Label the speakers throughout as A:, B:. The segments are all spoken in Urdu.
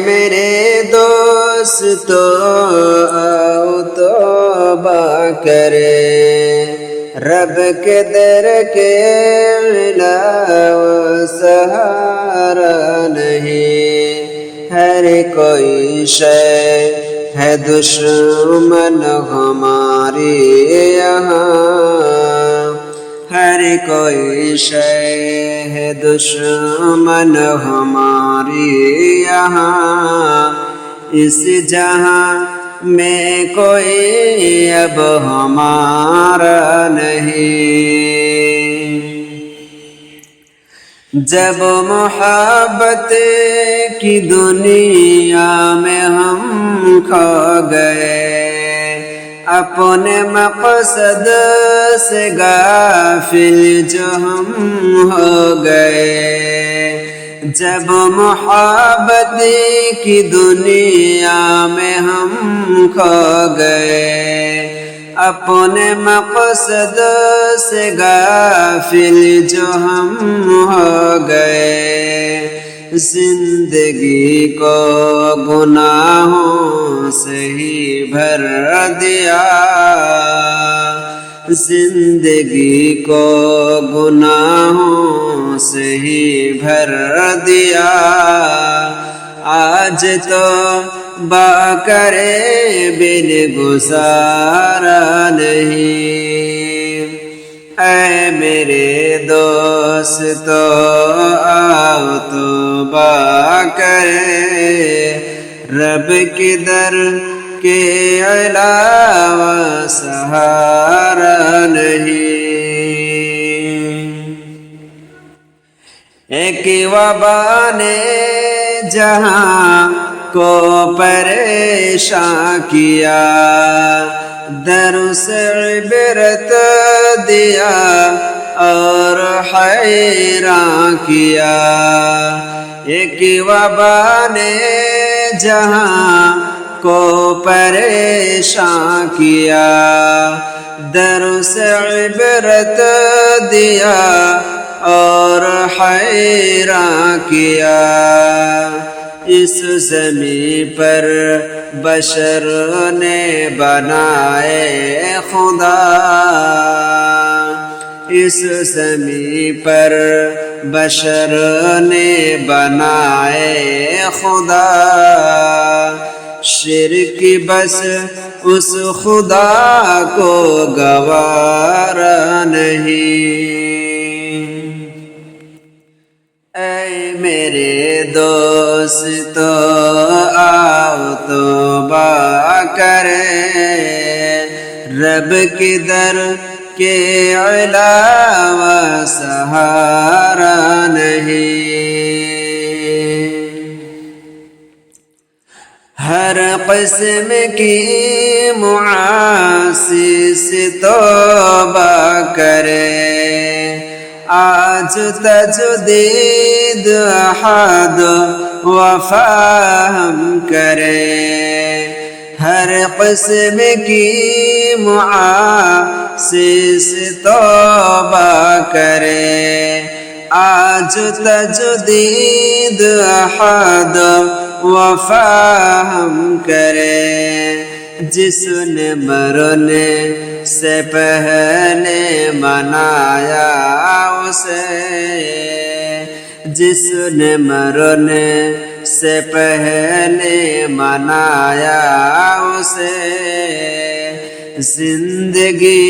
A: میرے دوستو آؤ توبہ کرے، رب کے در کے علاوہ سہارا نہیں۔ ہر کوئی شے ہے دشمن ہماری یہاں، ہر کوئی شے ہے دشمن ہماری یہاں، اس جہاں میں کوئی اب ہمارا نہیں۔ جب محبت کی دنیا میں ہم کھو گئے، اپنے مقصد سے غافل جو ہم ہو گئے، جب محبت کی دنیا میں ہم کھو گئے، اپنے مقصد سے غافل جو ہم ہو گئے، زندگی کو گناہوں سے ہی بھر دیا، زندگی کو گناہوں سے ہی بھر دیا، آج تو با کرے بن گزارا نہیں۔ اے میرے دوستو آؤ توبہ کرے، رب کے در کے علاوہ سہارا نہیں۔ ایک وبا نے جہاں کو پریشان کیا، درس عبرت دیا اور حیران کیا۔ ایک وبا نے جہاں کو پریشان کیا، درس عبرت دیا اور حیران کیا۔ اس زمین پر بشر نے بنائے خدا، اس زمین پر بشر نے بنائے خدا، شرک بس اس خدا کو گوارا نہیں۔ اے میرے دوستو آؤ توبہ کرے، رب کی در کے علاوہ سہارا نہیں۔ ہر قسم کی معاصی سے توبہ کرے، آج تجدید عہد وفا ہم کرے، ہر قسم کی معاصی سے توبہ کرے، آج تجدید عہد وفا ہم کرے۔ جس نے مرنے سے پہلے منایا اسے، جس نے مرنے سے پہلے منایا اسے، زندگی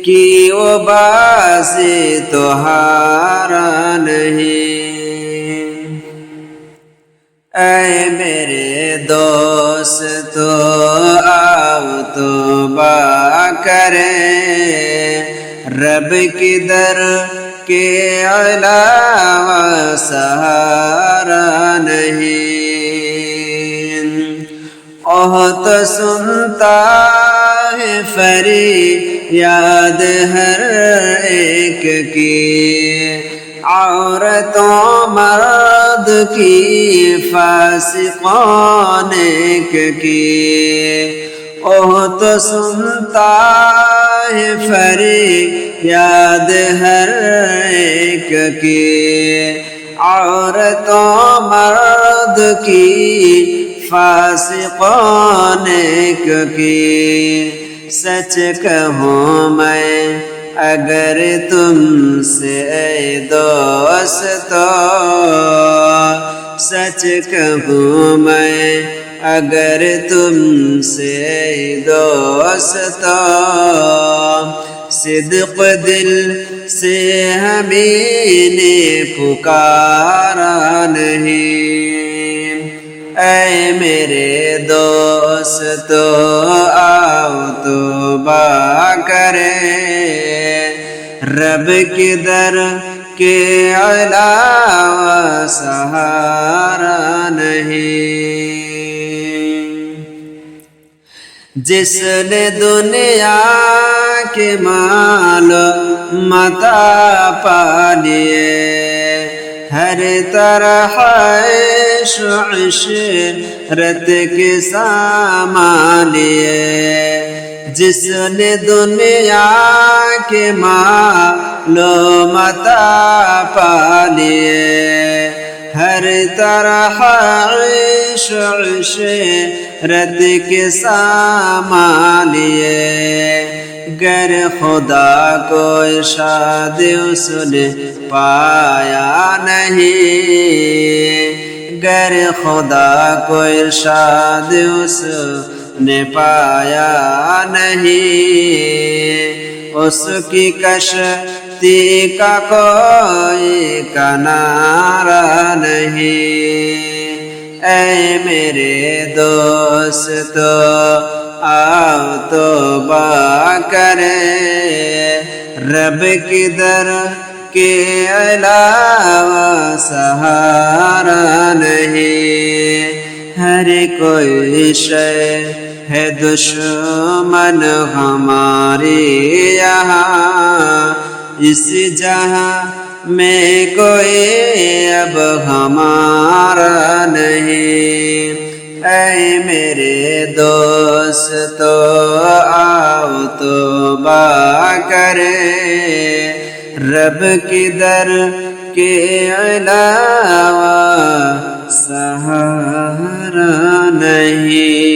A: کی وہ بازی تو ہارا نہیں۔ اے میرے دوستو آؤ توبہ کرے، رب کی در کے علاوہ سہارا نہیں۔ بہت سنتا ہے فریاد ہر ایک کی، عورتوں مرد کی فاسقوں نیک کی، بہت سنتا ہے فریاد ہر ایک کی، عورتوں مرد مراد کی فاسقوں نے کی سچ کہوں میں اگر تم سے اے دوستو سچ کہوں میں اگر تم سے اے دوستو صدق دل سے ہمیں نے پکارا نہیں اے میرے دوستو آؤ توبہ کرے رب کے در کے علاوہ سہارا نہیں جس نے دنیا کے مال متا پا لیے ہر طرح عیش و عشرت کے سامان لیے جس نے دنیا کے مال متا پا لیے ہر طرح عیش و عشرت کے سامان لیے گر خدا کو ارشاد اس نے پایا نہیں گر خدا کو ارشاد اس نے پایا نہیں اس کی کشتی کا کوئی کنارہ نہیں اے میرے دوستو آؤ توبہ کرے رب کی در کے علاوہ سہارا نہیں ہر کوئی شے ہے دشمن ہماری یہاں اس جہاں میں کوئی اب ہمارا نہیں اے میرے دوستو آؤ توبہ کرے رب کی در کے علاوہ سہارا نہیں